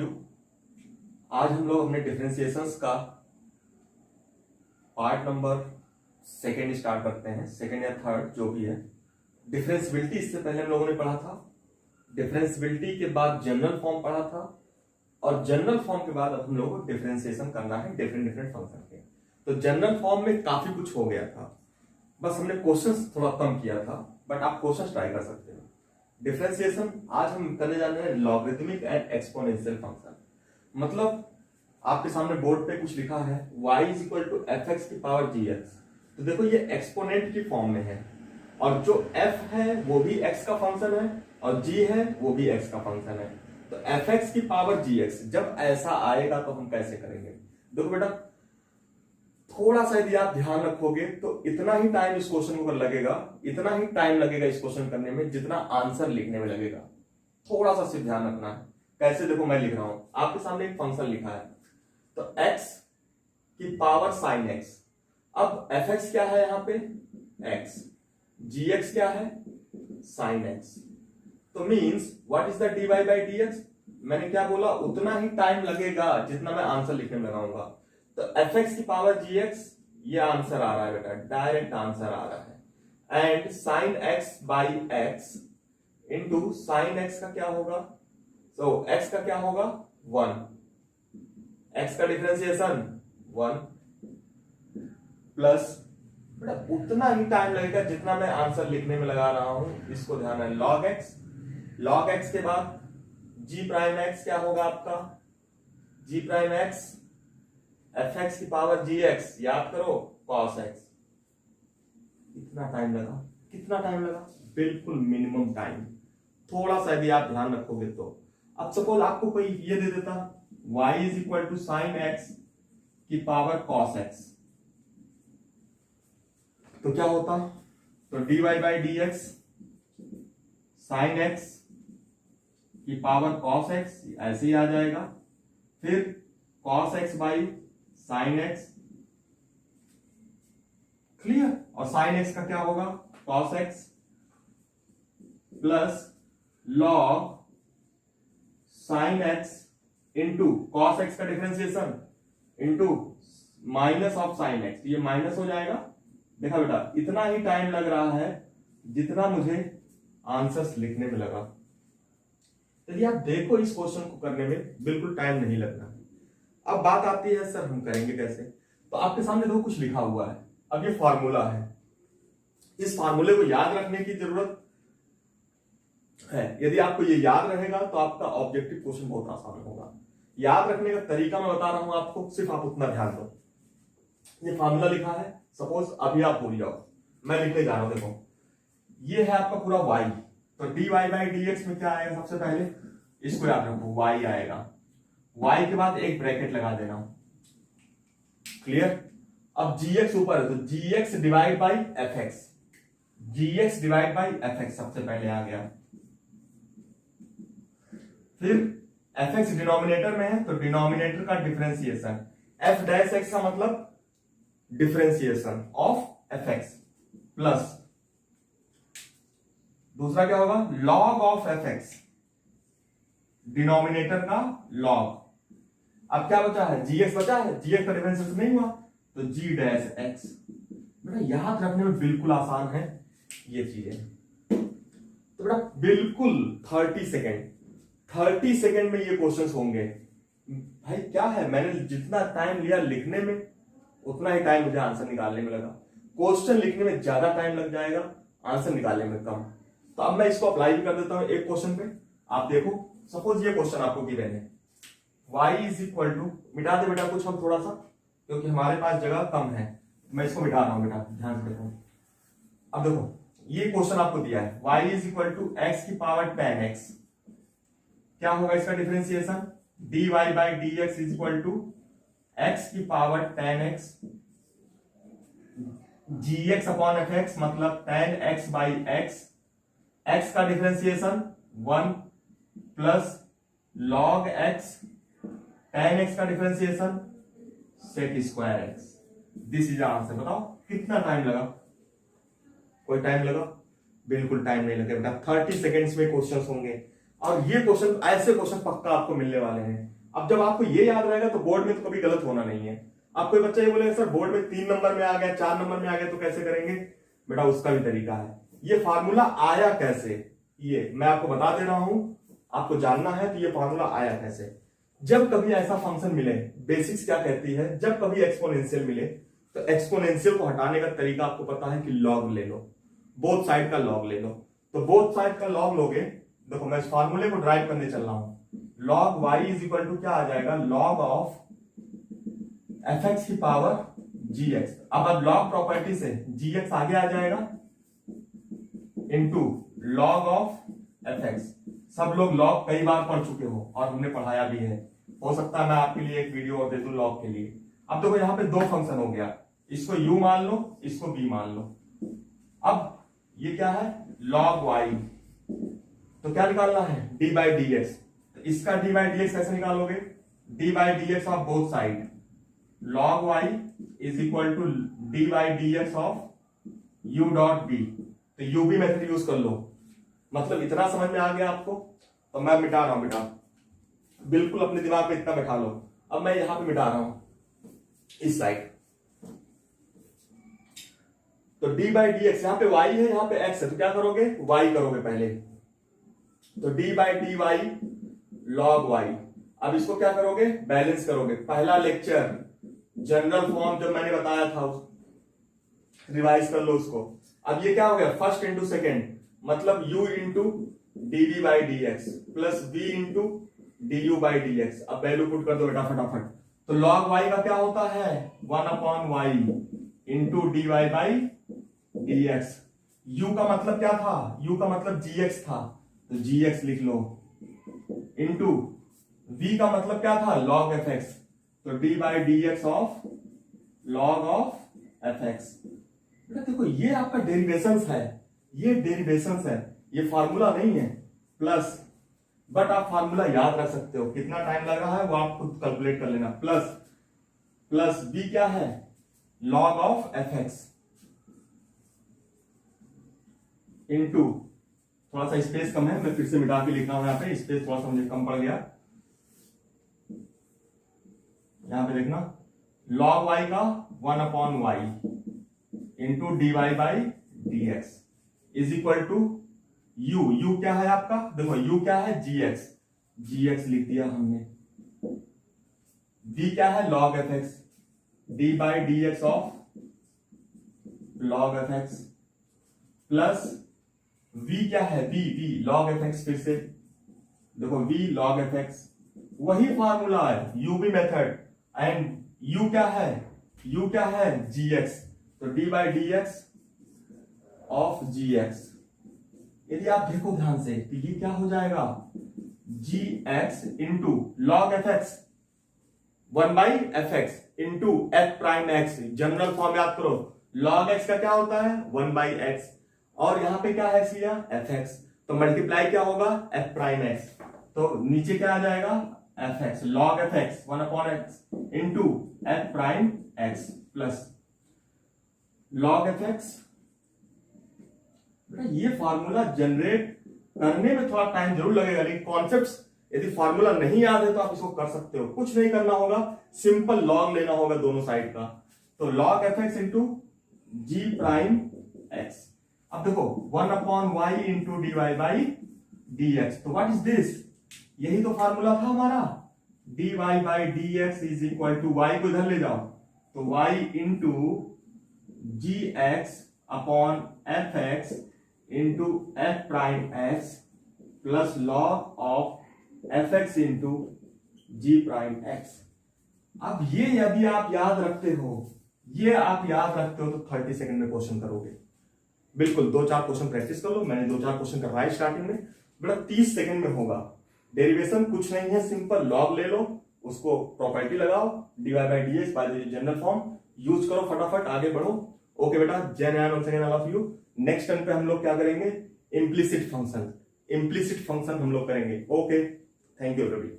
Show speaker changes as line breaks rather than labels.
You. आज हम लोग अपने डिफरेंशिएशंस का पार्ट नंबर सेकेंड स्टार्ट करते हैं, सेकेंड या थर्ड जो भी है। डिफरेंशियबिलिटी इससे पहले हम लोगों ने पढ़ा था, डिफरेंशियबिलिटी के बाद जनरल फॉर्म पढ़ा था, और जनरल फॉर्म के बाद अब हम लोगों को डिफरेंशिएशन करना है डिफरेंट डिफरेंट फंक्शन के। तो जनरल फॉर्म में काफी कुछ हो गया था, बस हमने क्वेश्चंस थोड़ा कम किया था, बट आप क्वेश्चंस ट्राई कर सकते हो। डिफरेंशिएशन आज हम करने जा रहे हैं लॉगरिथमिक एंड एक्सपोनेंशियल फंक्शन। मतलब आपके सामने बोर्ड पे कुछ लिखा है y is equal to f x की पावर जी एक्स। तो देखो ये एक्सपोनेंट की फॉर्म में है, और जो f है वो भी x का फंक्शन है और g है वो भी x का फंक्शन है। तो एफ एक्स की पावर जी एक्स जब ऐसा आएगा तो हम कैसे करेंगे? देखो बेटा, थोड़ा सा यदि आप ध्यान रखोगे तो इतना ही टाइम इस क्वेश्चन को लगेगा, इतना ही टाइम लगेगा इस क्वेश्चन करने में जितना आंसर लिखने में लगेगा। थोड़ा सा सिर्फ ध्यान रखना है। कैसे? देखो मैं लिख रहा हूं, आपके सामने एक फंक्शन लिखा है, तो x की पावर साइन x। अब एफ एक्स क्या है? यहां पे x, जी एक्स क्या है? Sine x। तो means what is the dy by dx? मैंने क्या बोला? उतना ही टाइम लगेगा जितना मैं आंसर लिखने में लगाऊंगा। तो एफ एक्स की पावर जी एक्स, ये आंसर आ रहा है बेटा, डायरेक्ट आंसर आ रहा है। And sine x by x into sine x का क्या होगा? सो एक्स का क्या होगा? 1। एक्स का डिफरेंशिएशन 1 प्लस बेटा उतना ही टाइम लगेगा जितना मैं आंसर लिखने में लगा रहा हूं, इसको ध्यान है। लॉग एक्स, लॉग एक्स के बाद जी प्राइम एक्स क्या होगा आपका? जी प्राइम एक्स एफ एक्स की पावर जी एक्स, याद करो कॉस एक्स। इतना टाइम लगा, कितना टाइम लगा? बिल्कुल मिनिमम टाइम। थोड़ा सा यदि आप ध्यान रखोगे तो अब सपोज आपको कोई ये दे देता y is equal to sine x की पावर कॉस एक्स, तो क्या होता? तो dy by D x sine x की पावर कॉस एक्स ऐसे ही आ जाएगा, फिर cos x by sine x, clear. और साइन एक्स का क्या होगा? Cos x plus log sine x into cos x का differentiation into minus of sine x, ये माइनस हो जाएगा। देखा बेटा, इतना ही टाइम लग रहा है जितना मुझे आंसर्स लिखने में लगा। यदि आप देखो इस क्वेश्चन को करने में बिल्कुल टाइम नहीं लगना। अब बात आती है सर हम करेंगे कैसे? तो आपके सामने देखो कुछ लिखा हुआ है, अब ये फॉर्मूला है, इस फॉर्मूले को याद रखने की जरूरत है। यदि आपको ये याद रहेगा तो आपका ऑब्जेक्टिव क्वेश्चन बहुत आसान होगा। याद रखने का तरीका मैं बता रहा हूं आपको, सिर्फ आप उतना ध्यान दो। ये फॉर्मूला लिखा है, सपोज अभी आप भूल जाओ, मैं लिखने जा रहा हूं। देखो ये है आपका पूरा y, तो dy बाई dx में क्या आएगा? सबसे पहले इसको याद रखो, y आएगा, y के बाद एक ब्रैकेट लगा देना, क्लियर। अब gx ऊपर है तो gx divide by F x, gx divide by F x सबसे पहले आ गया। फिर एफ एक्स डिनोमिनेटर में है तो डिनोमिनेटर का डिफरेंशिएशन, एफ डैश एक्स का मतलब differentiation of f x, plus दूसरा क्या होगा? Log of f x, denominator का लॉग। अब क्या बचा है? जीएक्स बचा है, जीएक्स का डिफरेंशिएशन नहीं हुआ तो जी डैश एक्स। बेटा याद रखने में बिल्कुल आसान है ये चीजें। तो बेटा बिल्कुल 30 सेकेंड में ये क्वेश्चंस होंगे। भाई क्या है, मैंने जितना टाइम लिया लिखने में उतना ही टाइम मुझे आंसर निकालने में लगा। क्वेश्चन लिखने में ज्यादा टाइम लग जाएगा, आंसर निकालने में कम। तो अब मैं इसको अप्लाई भी कर देता हूं एक क्वेश्चन पे। आप देखो, सपोज ये क्वेश्चन आपको गिवन है, y इज इक्वल टू, मिटा दे बेटा कुछ हम थोड़ा सा, क्योंकि हमारे पास जगह कम है। मैं इसको मिटा रहा हूं बेटा, ध्यान से देखो। अब देखो ये क्वेश्चन आपको दिया है, y is equal to x की पावर 10x, क्या होगा इसका differentiation? dy by dx is equal to x की power 10x, gx upon f x मतलब 10x बाई x, x का differentiation 1 plus log x 10x का differentiation sec square x। This is answer. बताओ कितना time लगा? कोई time लगा? बिल्कुल टाइम नहीं लगेगा बेटा, 30 सेकेंड्स में क्वेश्चंस होंगे। और ये क्वेश्चन, ऐसे क्वेश्चन पक्का आपको मिलने वाले हैं। अब जब आपको ये याद रहेगा तो बोर्ड में तो कभी गलत होना नहीं है। अब कोई बच्चा ये बोलेगा सर बोर्ड में 3 नंबर में आ गया, 4 नंबर में आ गया, तो कैसे करेंगे? बेटा उसका भी तरीका है। ये फार्मूला आया कैसे, ये मैं आपको बता दे रहा हूं, आपको जानना है। तो ये फार्मूला आया कैसे, जब कभी ऐसा फंक्शन मिले, बेसिक्स क्या कहती है, जब कभी एक्सपोनेंशियल मिले तो एक्सपोनेंशियल को हटाने का तरीका आपको पता है कि लॉग ले लो, बोथ साइड का लॉग ले लो। तो बोथ साइड का लॉग लोगे, देखो मैं इस फार्मूले को ड्राइव करने चल रहा हूं। Log y is equal to क्या आ जाएगा, लॉग ऑफ fx की पावर gx। अब लॉग प्रॉपर्टी से gx आगे आ जाएगा इनटू लॉग ऑफ fx। सब लोग लॉग कई बार पढ़ चुके हो और हमने पढ़ाया भी है, हो सकता है मैं आपके लिए एक वीडियो और दे दूं लॉग के लिए। अब देखो यहाँ पे दो फंक्शन हो गया, इसको u मान लो, इसको b मान लो। अब ये क्या है, log y, तो क्या निकालना है, d बाई डी एक्स। तो इसका d बाई डी एक्स कैसे निकालोगे, d by D x of both side, log y is equal to d by D x of u dot b। तो u भी मेथड यूज कर लो। मतलब इतना समझ में आ गया आपको? तो मैं मिटा रहा हूं बेटा, बिल्कुल अपने दिमाग में इतना बैठा लो। अब मैं यहां पे मिटा रहा हूं इस साइड, तो d बाई डी एक्स, यहां पे y है, यहां पे x है, तो क्या करोगे, y करोगे पहले। तो d by d y log y। अब इसको क्या करोगे, बैलेंस करोगे। पहला लेक्चर जनरल फॉर्म जब मैंने बताया था, रिवाइज कर लो उसको। अब ये क्या हो गया, फर्स्ट इंटू सेकेंड, मतलब u into d v by D x plus v into d u by D x. अब वैल्यू पुट कर दो बेटा फटाफट। तो log y का क्या होता है, 1/y into d Y by D x. u का मतलब क्या था, u का मतलब gx था, तो gx लिख लो, इंटू v का मतलब क्या था, log fx, तो d by D x of log of fx। बेटा देखो ये आपका डेरिवेशंस है, ये डेरिवेशंस है, ये फार्मूला नहीं है। प्लस, बट आप फार्मूला याद रख सकते हो, कितना टाइम लग रहा है वो आप खुद कैलकुलेट कर लेना। प्लस प्लस b क्या है, log ऑफ fx इंटू, थोड़ा सा स्पेस कम है, मैं फिर से मिटा के लिख रहा हूं, यहाँ पे स्पेस थोड़ा सा मुझे कम पड़ गया। यहां पे देखना, log y का 1/y into d Y by D x is equal to u क्या है आपका, देखो u क्या है, gx लिख दिया हमने। v क्या है, log fx, d by D x of log fx plus v क्या है, v log fx, फिर से देखो v log fx, वही फार्मूला है, u भी मेथड, एंड u क्या है gx, तो d by D x of gx। यदि आप देखो ध्यान से तो ये क्या हो जाएगा, gx into log fx 1/fx into f prime x। General form याद करो, log x का क्या होता है, 1/x, और यहां पे क्या है लिया, fx, तो मल्टीप्लाई क्या होगा, f प्राइम x, तो नीचे क्या आ जाएगा, fx log fx 1/x into f prime x plus log fx। ये फार्मूला जनरेट करने में थोड़ा टाइम जरूर लगेगा, लेकिन कॉन्सेप्ट्स यदि फार्मूला नहीं याद है तो आप इसको कर सकते हो। कुछ नहीं करना होगा, सिंपल लॉग लेना होगा दोनों साइड का। तो log fx into g prime x. अब देखो 1/y into d Y by D x, तो व्हाट इज दिस, यही तो फार्मूला था हमारा, d Y by D x is equal to, y को इधर ले जाओ, तो y into g x upon f x into f prime x plus log of f x into g prime x. अब ये यदि आप याद रखते हो, तो 30 सेकंड में क्वेश्चन करोगे। बिल्कुल 2-4 क्वेश्चन प्रैक्टिस कर लो, मैंने 2-4 क्वेश्चन करवाए स्टार्टिंग में, बड़ा 30 सेकंड में होगा। डेरिवेशन कुछ नहीं है, सिंपल लॉग ले लो, उसको प्रॉपर्टी लगाओ, D Y by D X by general form use करो, फटाफट आगे बढ़ो। ओके बेटा, जय Narayan once again all of you. Next turn पे हम लोग क्या करेंगे, इम्प्लिसिट फंक्शन हम लोग करेंगे। Okay, thank you everybody.